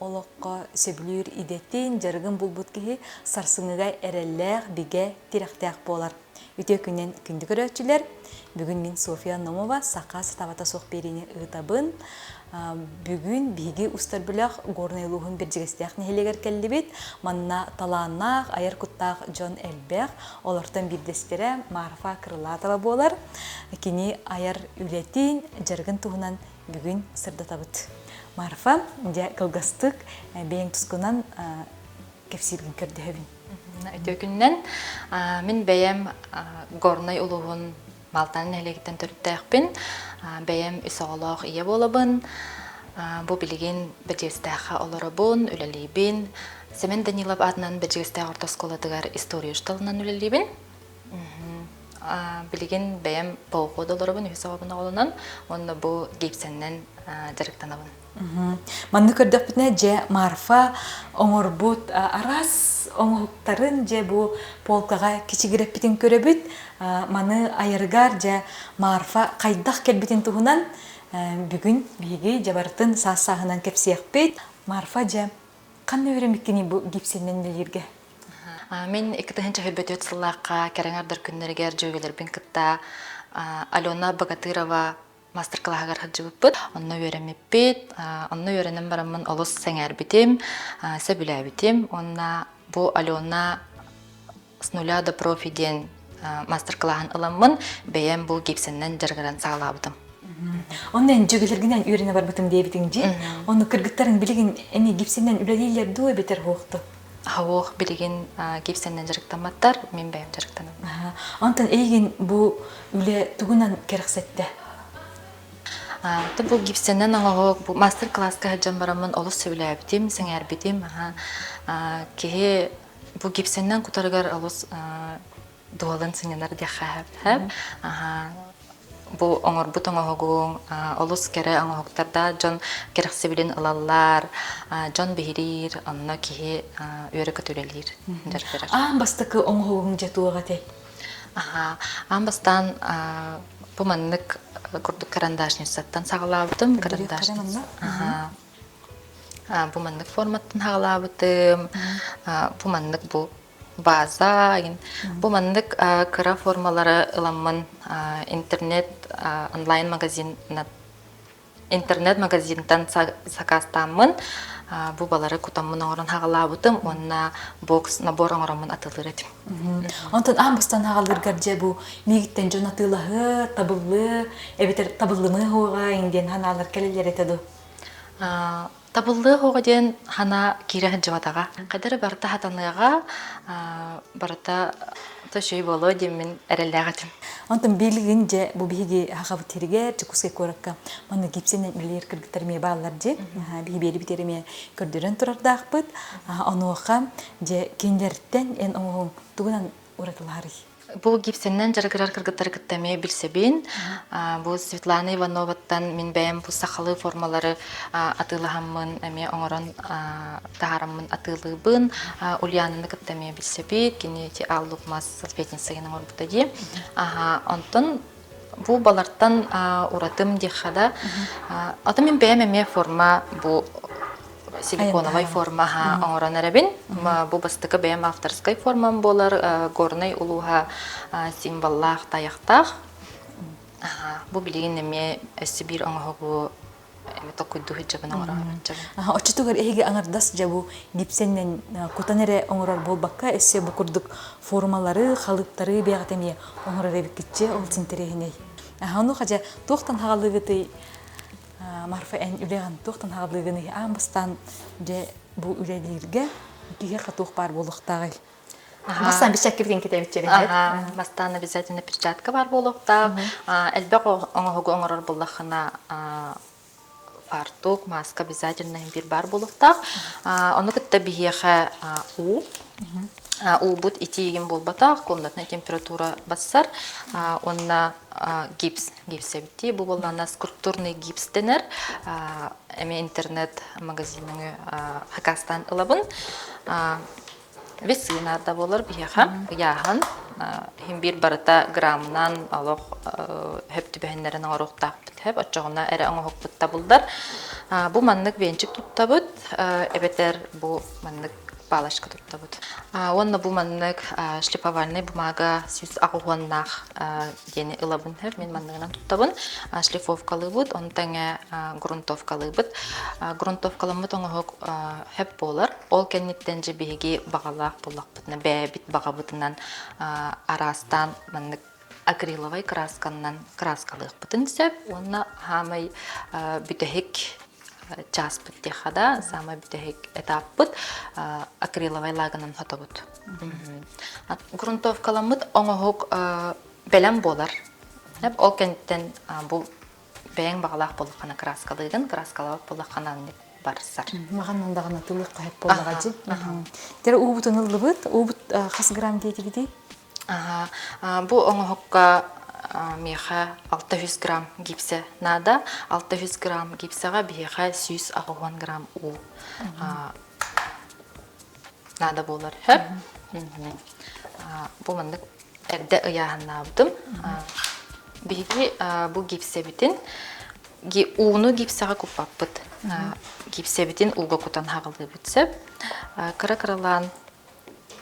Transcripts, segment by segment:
олоққа сөбілер идеттен жарығын бұлбұт кеге сарсыңыға әрелләғ биге тирақтаяқ болар. Үте күннен күнді көрәтчілер. Бүгін мен София Номова сақасы табата соқ беріне ұғытабын. Бүгін биге ұстар біліқ горнайлығын бір жігістіяқ нәхелегер кәлі бет. Манна таланақ, айыр құттақ Джон Элбеқ. Олардан бірдестері Марфа Крылатова болар. Кені айыр үлетін жарғын тұғынан бүгін сырда табыт. Марфа, қылғастық бейін тұсқынан кәпсіргін көрді өбін. Өте күннен мен бәйім горнай ұлығын Малтанын әлегіттен түрттәқпін. Бәйім үсіғалақ ие болабын. Бұл білген бәджестәқі оларабын, үләлейбін. Семен Данилов адынан бәджестәқ ортасколадығар история ұшталынан үләлейбін. Білген бәйім бауқуд оларабын, үсіғабын оғылынан. Онда бұл гейпсеннен жарықтанабын. Манны көрдік бітіне же Марфа оңыр бұд арас оңықтарын же бұл полкаға кечігіріп бітін көрі бүт. Маны айыргар же Марфа қайдақ кәлбітін тұғынан бүгін бейге жабартын саас-сағынан кәпсияқ бет. Марфа же қанны өремеккені бұл гипсеннен білерге? Мен екітігінші хөбет өтсіллаққа кәріңардар күннергер жөгелер бін кітта Алена Богатырова мастер-классагар хаджыбыппыт, онно өремеппет, онно өренем барамын олыс сәңәр бітем, сөбілә бітем. Онна бұл Алена с нуля до профиден мастер-классын ыламын, бәйем бұл гипсеннен жарғыран сағылабыдым. Оннан жөгелергінен өрене бар бұтым дейбітің же? Оны кіргіттарын білеген әне гипсеннен үләлейлер дуы бетер хоқты? Хауық білеген гипсеннен жарықтаматтар, мен бәйем жарықтанам. Онтан әйген бұл үле тұғынан кәріқсетті? Бұл гипсеннен аңағы мастер-класска хаджан барамын олыс сөйлі бітем, сәңәр бітем. Кеге бұл гипсеннен құтарығар олыс дуалын сіңенар дияқап. Бұл оңыр бұт аңағығың олыс кәрі аңағықтарда жон керіқсі білін ылалар, жон бейрер, онына кеге өрі көтөлелер. Бастықы оңағығың жатуыға тей? Бастан бұл маннық күрдік карандашны саттан сағылабыдым. Бұл маннық форматтан сағылабыдым. Бұл маннық бұл база. Бұл маннық кыра формалары ыламын интернет онлайн магазинтан сақастамын. Бұл балары күтамын оңырын хағалабыдым, онына бокс набор оңырымын атылыр едім. Онтан амбыстан хағалырғар же бұл мегіттен жон атылығы, табылы, әбетер табылымы хоға еңден ханалар кәлелер етеді? Табылы хоға ден хана кейрі жыватаға. Қадары барыта хатаныға, барыта төшөй болу демін әрелләғатым. Онтан белігін же бұл бейге хақабы тергер, жүкіске көріккі. Маны гипсенен үлер кіргіттеріме бағалар же, бейге белі бітеріме көрдерін тұрардақ бұд. Оны оқа же кендерттен ән оңығын тұғынан ұратылары. Бұл гипсеннен жарғырар кіргіттар кіттәме білсебен. Бұл Светлана Ивановаттан мен бәйім бұл сақалы формалары атылығамын, әме оңырын тағарамын атылығын. Ульянаны кіттәме білсебет, кенеті алып мас салфетницагенің орбыта де. Онтын бұл баларттан ұратым дехада. Аты мен бәйім әме форма бұл силиконовай форма оңыран әрәбін. Бұл бастықы бәйім авторскай формам болар, горнай ұлуға символлақ таяқтақ. Бұл білеген әме әсі бір оңығы тоқыйды хүджабын оңыран хүджабын. Очытығыр әйге аңырдас жабу гипсеннен құтан әрі оңырар бол баққа әсі бұл күрдік формалары, қалыптары бәғат әме оңырар әбіккетче ол синтерегіней. Оны қажа тоқтан хағалығыты Марфа ән үлеген тоқтан хағалығыны амбыстан же бұл үлелерге кеге қатуқ бар болуқтағы. Бастан бішәк керген кетемітчері? Бастан обязательно перчатка бар болуқтағы. Әлбәқ оңығы оңырар болуқына фартук, маска обязательно бір бар болуқтағы. Оны күтті бігеға у. У бұд итеген болбатақ, комнатная температура бассар. Онна гипс әбітті. Бұл болғана скульптурный гипс денер. Әме интернет магазинінің хакастан ылабын. Весина да болар бияхан. Хем бір барыта граммнан алық хөпті бәхінлерін оңырықтақ бітіп. Отчағына әрі оңық бұтта бұлдар. Бу маннык венчик туттабыт, эбетер бу маннык балашка туттабыт. Онна бу маннык шлифовальный бумага сүз агуаннах дени ылабын хеп, мен манныгынан туттабын. Шлифовкалыбыт, он таңа грунтовкалыбыт. Грунтовкаламыт оңохок хеп болар. Ол кенниттен же биги багалак буллакпытна, бәбит багабытынан арастан маннык акриловый красканнан краскалык бытын сеп, онна хамай бүтехик час быттехада, самай бүтехик этап быт акриловый лаганан хотобыт. Грунтовкаламыт оңохок белем болар. Ол кенттен бу бәйң бағалақ болыққана краскалыгын, краскалавак болыққанан барсар. Мағаннан дағына тылық қайып болаға же. Тері уыбытын ылды бұд, уыбыт қас грамм дейті беді? Бу оңохокка меха 600 грамм гипсе нада, 600 грамм гипсаға бейха 160 грамм у нада болар. Бу мандық әрді ұяғанна абдым. Бейгі бу гипсе бітін, уыну гипсаға күпаппыт. Гипсе бітін уға күтан хағылды бітсеп, кыра-кыралан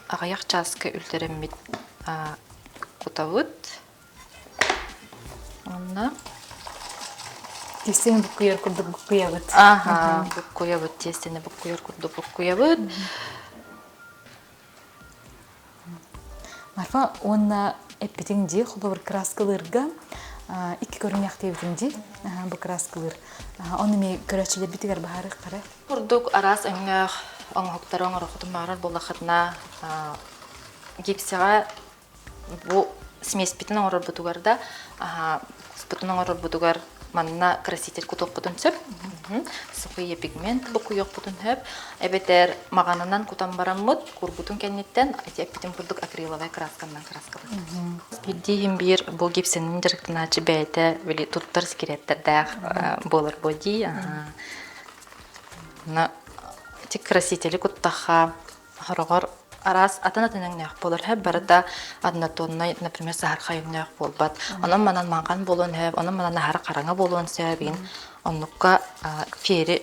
ағаяқ часкы үлтереммет кутавыт. Онна Тестен бұқ күйер күрді бұқ күйабыт. Бұқ күйабыт, тестені бұқ күйер күрді бұқ күйабыт. Марфа, онна әппетіңде құлы бір краскалырға икі көрін яқтебетіңде бұл краскалыр. Оны ме көрәтшілер бітігер бағары қары? Құрдық арас оңықтар оңыр оқытым мағырар болақытына гипсіға бұл смес бітін оңырар бұтугарда бұтын оңырар бұтугар манна краситель күтіп бұтын сөп. Сықыйы пигмент бұл күйек бұтын хөп. Әбетер мағанынан күтан барамыд, күр бұтын кәнеттен әппетім күрдік акриловай красканнан краскалы. Бидейін бір бұл гипсінің жүріктін ачы бәйті тұттыр скереттердәқ болар боди. Тек красителі күттаға ғырғыр арас атын-атының нәқ болыр хөп, барыда адына тонны, например, сахар қайын нәқ болбат. Оның манан маңған болуын хөп, оның манан нахары қараңа болуын сөбейін. Онныққа фері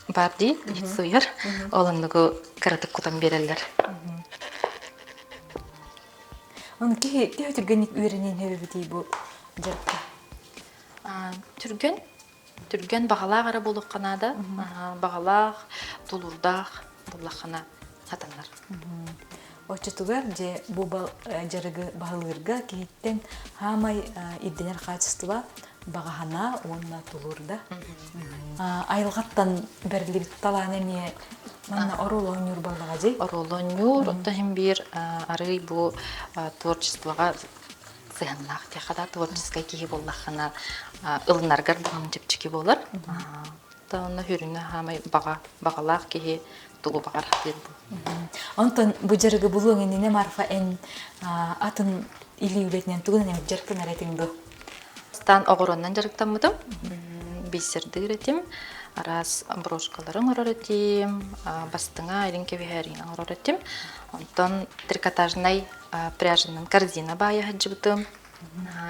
бар дей, сұйыр, олынығы кіратық күтін берелер. Оны кеге түргенік үйренен өбі дей бұл жарыққа? Түрген бағалақ ары болуқ қанады, бағалақ, тұлырдақ болуққана атанлар. Очетугар же бұл жарығы бағылырға кейттен хамай идденер қачыстыла бағахана онна тұлырда. Айылғаттан бәрілі біт таланы не манна оролу өнер балаға же? Оролу өнер, оттахын бір ары бұл творчествоға сығанлақ текада творческай кейі боллақына ылынарғар бұғын жепчікі болар. Онна хүріні хамай бағалақ кейі тугу багар хатыр бу. Онтон бу жарыгы булуң эне Марфа эн атын или үлетнен тугунан эм жаркын аретиңду. Стан огороннан жарыктаммытым. Бисерди үретим. Арас брошкаларын ороретим, бастыңа айринке бихерин ороретим. Онтон трикотажный пряженын корзина бая хаджыбытым.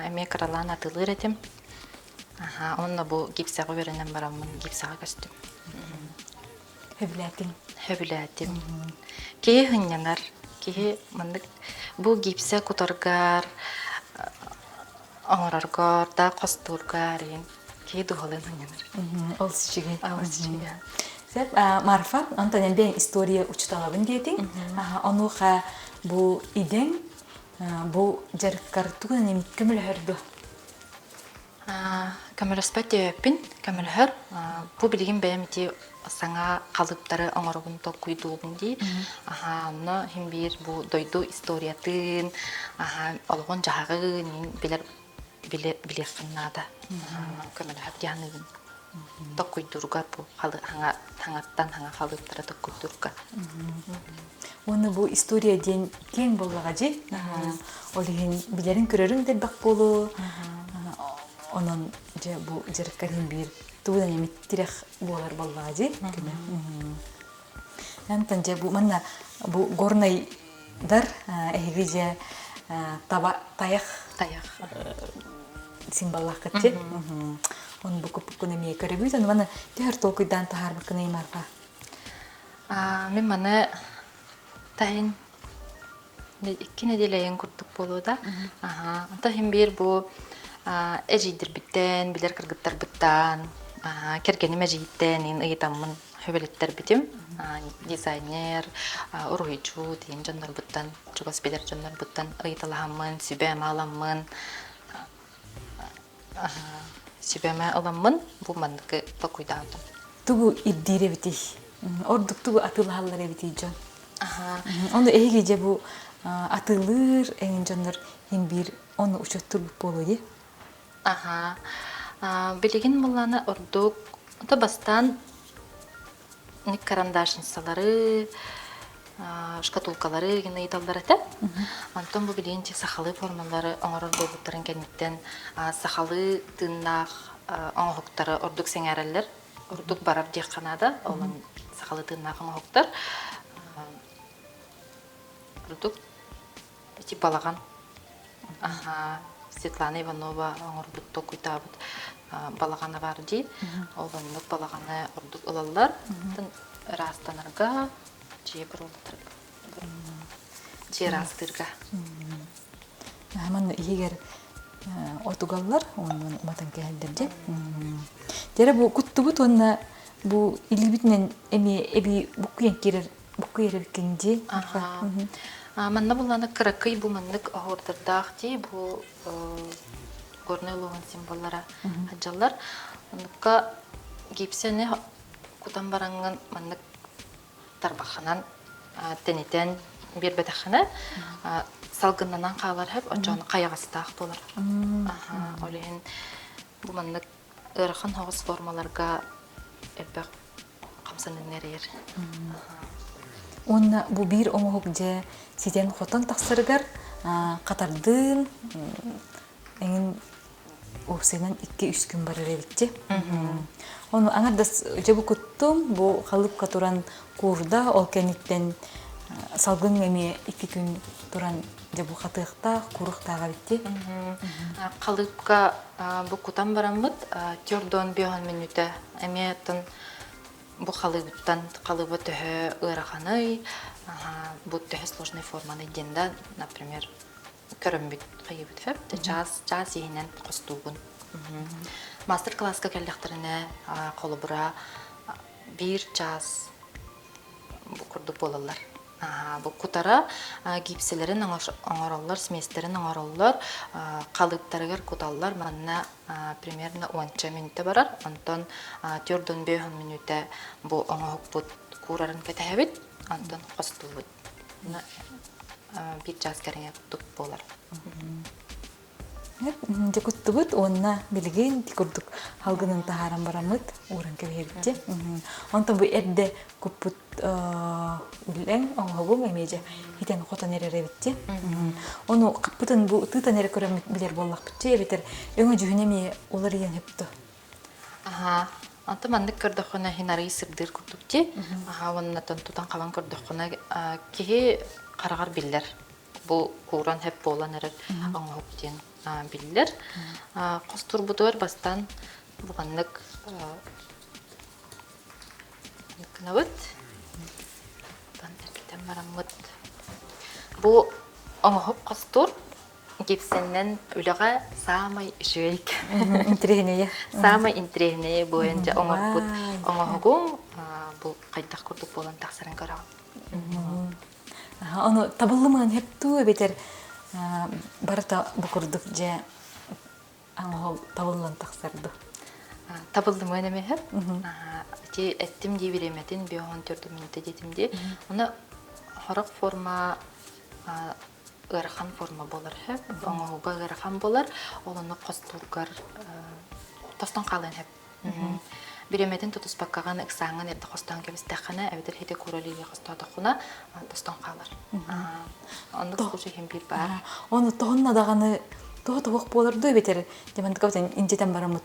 Эме каралан атылы үретим. Онна бу гипсага беренен барамын, гипсага костюм. Хөбіләтім. Кейі ғынянар, кейі мандық бұл гипсе құтарғар, оңырарғар, да қостырғар, кейі дұғалын ғынянар. Ол сүшіге. Сәп, Марфа, онтан бен история ұчталабын дейдің. Онуға бұл иден, бұл жарыққар тұғын емет көмілі өрді? Көмілі спәтті өппін, көмілі өр. Бұл білген бәйімді саңа қалыптары оңырығын тоқ күйдуғын дей. Оны хем бір бұл дойду историятын, олығын жағығын білеқіннада. Көмілі өр яңығын. Тоқ күйдурғар бұл таңаттан қалыптары тоқ күйдурғар. Оны бұл история ден кен болуға же? Олығын білерін көрерін де бақ болу. Onun bu jarıkkarın bir tuğdan emittirek bolar ballağı Yantan bu mana bu gornay dar ehlice tayak simballah katı. Он бу көпкүнө мие көрөбүт, аны мана төр толкуйдан тахарбыкны марга. Мен маны тайын 2 неделейин курдук болууда. Ата хим бир бу эжидир биттен, билер кыргыттар биттан, кергени мәжиттен, ин ыйтаммын хөбелеттер битим. Дизайнер, уруйчу, тиен жоннор буттан, чугас билер жоннор буттан ыйталахаммын, сүбәмә аламмын. Сүбәмә аламмын, бу мандыкы токуйдаатым. Тугу иддире бити. Ордук тугу атылаллар бити жон. Onu ehige bu atılır en canlar hem bir onu uçatır boluydu. Билигин булланы ордук да бастан ник карандашницалары, шкатулкалары генә италдар әтә. Антон бу билигинче сахалы формалары оңорор болуттарын кенниттен сахалы тыннах оңоктары ордук сеңәрәлләр. Ордук барар дия Канада, олан сахалы тыннах оңоктар. Ордук ити балаган. Светлана Иванова оңорбут токуйтабыт балаганы бар ди. Олоннук балаганы ордук ылаллар. Растанарга жебир олтыр. Жерастырга. Мана егер отугаллар onun matan geldirdi. Dere bu kuttubut onna bu ilibitnen ebi bukuyen kirer bukuyerер кинди. Манна булланы кыракый бу маннык агордырдах ди бу горный логан символлара хаджаллар. Манныкка гипсене кутан баранган маннык тарбаханан тенитен бир бетахана салгыннан калар хеп очон каягастах болар. Олен бу маннык ырхан хагыс формаларга эбек камсанын нерер. Онна bu bir omohok je siten xoton taksırgar katardın engin ofsenen 2-3 gün barar evitçi. Onu angar da jebu kuttum bu kalıp katuran kurda ol kenitten salgın emi 2 gün turan jebu katıqta kuruqtaga bitti. Kalıpka bu kutan baramıt tjördon 5 minüte emiyatın bu kalıbı töhü ırağanı, bu töhü сложной форманы денда, например, көрөмбүт кыйыбыт феп, час ийинен костугун. Мастер-класска келдиктерине колубура 1 час bu курдук болалар. Bu kutara gipsilerin оңороллар, сместерин оңороллар, калыптарыгар куталлар манна примерно 10 минутта барар. Антон 4-5 минутта бу оңохпут курарын кетебит, антон костубут. Bir час кереңе кутуп болар. Де куттубут онна билген тикурдук халгынын тахаран барамыт уран кеберди. Онтон бу эрде купут үлең оңогум эмеже хитен хотон эреребитти. Ону капытын бу тытан эре көрөм билер боллак битчи бетер өңө жүнеме олар ен хепти. Антон мандык көрдөхүнө хинары сырдыр курдукти. Оннотон тутан калан көрдөхүнө кихи карагар биллер. Бу куран хеп болан эрер оңогуптен биллер. Костур бутуар бастан буганнык кынабыт. Тантаркитен марамыт. Бу оңогуп костур гипсеннен үлага самай жөйк. Интригенея. Самай интригенея боюнча оңогуп оңогугум бу кайдак курдук болан таксарын көрөм. Onu tabıllımın hep tuğ beter barata bukurduk je аңа табыллан тақсарды. Табылдым өнеме хеп. Ти эттим ди биреметин 5-4 минутта детимди. Аны харак форма ырхан форма болар хеп. Оңоуга ырхан болар. Олону костургар тостон калын хеп. Биреметин тутус баккаган эксаңын этте костон кебистехана эбитер хете куралиге костодохуна тостон калар. Аны куши хем бир бар. Оны тонна даганы тооток болорду бетер. Деманды кабтен инжетен барамыт.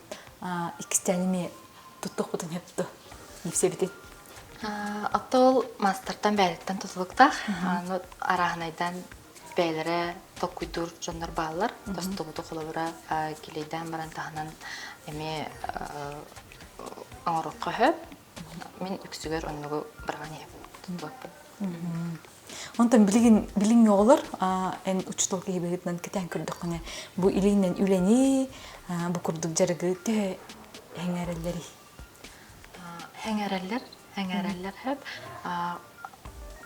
Икстеними туттук бутун хепти. Ипсебитет. Атол мастертан бәйлеттен тутулуктах. Аны арахнайдан бәйлере токуйдур жоннор баалар тостубуту холобура килейден баран таханан эми оңорукка хөп мен үксүгөр оннугу барган ем. Онтан билин оғылар, ән учтол кейбегітнен кетен күрдік қыне. Бұ илейінен үлені, бұ күрдік жарығы түйе әңәрелері. Әңәрелер хөп.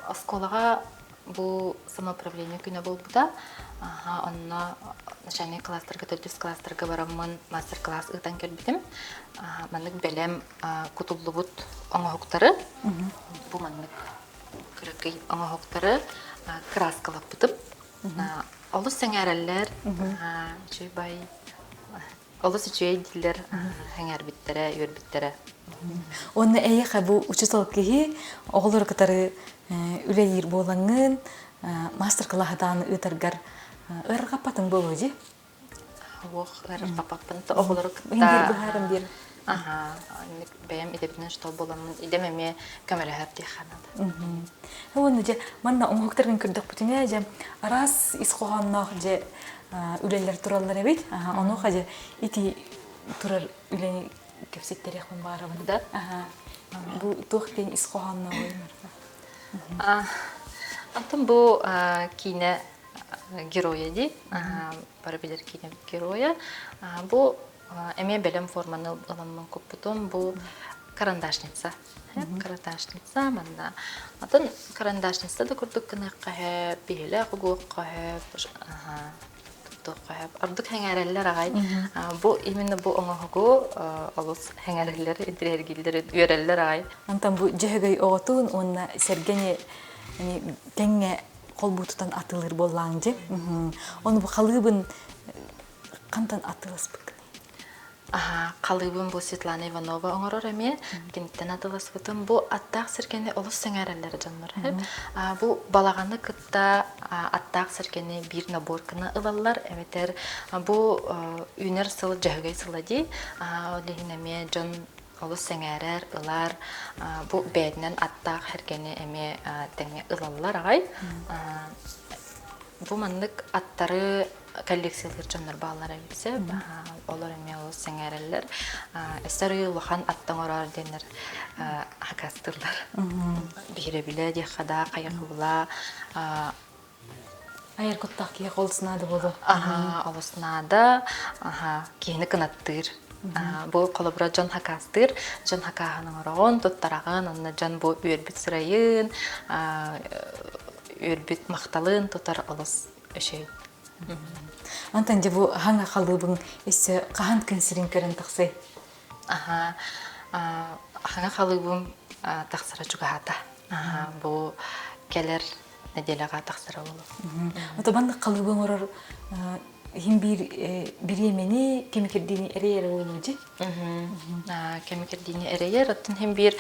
Осколаға бұл самоуправление күні бол бұда. Онна начальник класстырға, төтіс класстырға барамын мастер-класс ұйтан көрбітім. Маннык бәлем күтулы бұд оңағықтары. Бұл маннык күріккей оңағықтары краскалап бұтып. Олыс әңәрелер, чөйбай, олыс үчей дилер әңәр біттері, үйір біттері. Оны әйеқа бұл учетал кейі оғылыр кітары үлелер болаңын мастер-класстаны ұйтарғар ұрғапатын болу же? Оқ, ұрғапатын оғылыр кітта. Бендер бұхарым бер. Бәйім едебінен штол боламын, едемеме көмелі әбде қанады. Оны же, манна оңғықтырғын күрдік бүтіне же, арас исқоғаннақ же үлелер туралар әбейт, оңға же, ити турар үлені көпсеттер еқпен барабын. Да? Бұл тоқтен исқоғаннақ оймар. Антон бұл кейіне героя дей, бары білер кейіне героя. Бұл әме бәлем форманы ұламын көп бұтым, бұл карандашница. Карандашница, манна. Антон карандашница да күрдік кіні қағып, бейілі қығуық қағып, ардық хәңәрелләр ағай. Именно бұл оңағығы олыс хәңәрелләр, интерьергелер, үйереллер ағай. Антон бұл жүйгей оғытуын, онына сәргені кәңе қол бұтыдан атылыр болаң же. Оны бұл қалыбын қантан атылыс бұк? Қалыбын бұл Светлана Иванова оңырыр әме, кенттен атылыс бұтын. Бұл аттақ сіркені олыс сәңәрелері жанмыр. Бұл балағаны күтті аттақ сіркені бір наборканы ылалар. Әметер бұл үйнер сылы жүйгей сылы дей. Олеген әме жон олыс сәңәрер, ылар. Бұл бәдінен аттақ әркені әме тәңе ылалар ағай. Бұл маңдық аттары коллекциялар жаннар бағалар әбепсе, олар әме олыс сәңәрелер. Әстері ұлыған аттың орар денер ақастырлар. Бейребілі деқада, қайғы бұла. Айыр құттақ кей қолысынады болу. Олысынады, кейіні кінаттыр. Бұл қолыбыра жон хақастыр. Жон хақағының орағын, тұттарағын, онына жон бұл үйербіт сұрайын, үйербіт мақталын, тұттар олыс өшей. Антан же бұл хаңа қалыбың есі қаған көнсірін көрін тақсай? Хаңа қалыбың тақсыра жүгі ата. Бұл кәлер неделаға тақсыра болу. Отабанды қалыбың орар хим бір емені кемекердені әрейер олу же? Кемекердені әрейер, аттын хим бір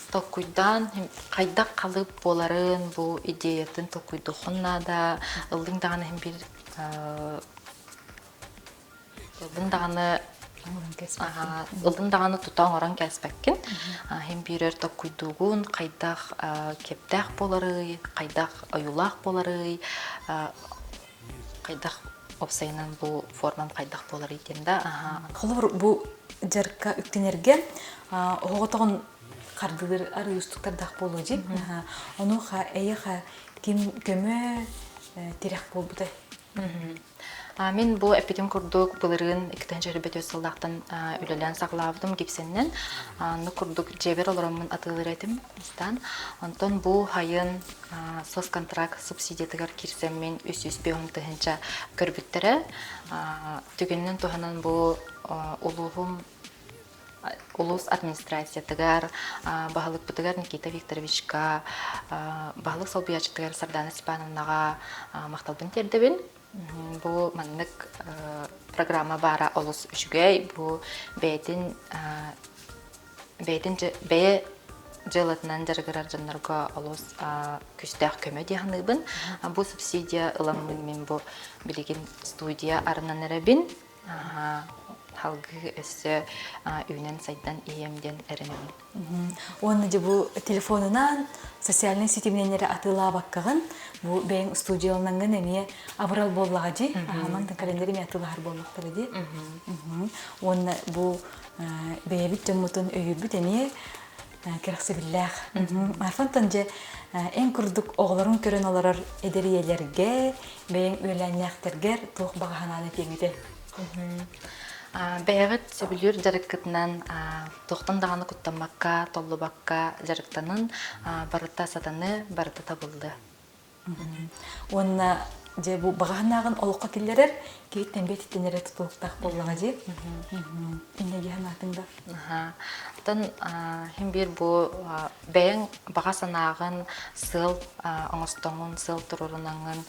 Токуйдан қайдақ қалып боларын бұл идеятын токуйдуқынна да ылдыңдағаны бір ылдыңдағаны тұтан оран кәспәккен. Хем бірер токуйдуғын қайдақ кептәқ болары, қайдақ ойулақ болары, қайдақ опсайынан бұл формам қайдақ болары етенді. Қолыр бұл жарқа үктенерге оғытығын қардылыр ары үстіктардақ болу же. Оны әйеға көмі терек бол бұдай. Мен бұл әппетім күрдік бұлырын 2-5 сылдақтан үлелен сақлавдым гипсеннен. Оны күрдік жебер оларымын атылыр әйтім. Онтан бұл хайын соцконтракт субсидиятығар кирсеммен үс-үспеуім тұхынша көрбіттірі. Түгеннен тұхынан бұл ұлығым Улус администрация тыгар, бағылық бұтыгар Никита Викторовичка, бағылық салбиячы тыгар Сардана Степановнаға мақталбын тердебін. Бұл маннық программа бара олус үшігей, бұл бәйдің жылытынан жарғырар жанларға олус күстәқ көмі дейханығын. Бұл субсидия ұламын мен бұл білеген студия арынан әрәбін. халгы өссө үйнен сайдан иемден эренемин. Оны же бу телефонунан социальный сетимненери атыла баккаган бу бэйин студиялананган эме абырал боллага жи маңдын календари ме атылаар боллуктары ди. Оны бу бэйбит жоммутун өйүрбүт эме керексибиллах. Марфантан же эң курдук оголорун көрөн олорор эдериелерге бэйин үйләннәктергер тух багахананы теңите. Бәйгыт сөбүлүр жарыккытынан тохтан даганы куттамакка, толлубакка жарыктанын барыта сатаны барыта табылды. Онна же бу багаханагын олукка киллерер кейттен бетиттенере тутулуктак боллага же. Инеге ханатыңда. Тон хим бир бу бәйин бага санагын сыл оңостоңун сыл турурунаңын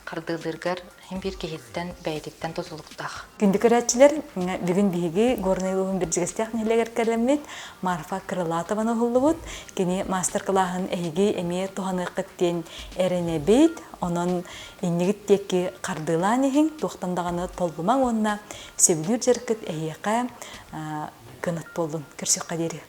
кардылыргар хим бир кейттен бәйтиттен тутулуктак. Күндүкөрәтчилер бүгүн биги горныйлыгын бир жигестек нелегер келемет Марфа Крылатованы хуллубут кини мастер-классын эйги эме туханыкыттен эренебит онон иннигиттеки кардылан ихин тухтандаганы толлумаң онна сөбүлүр жеркет эйека кынат болдун көрсөк кадери.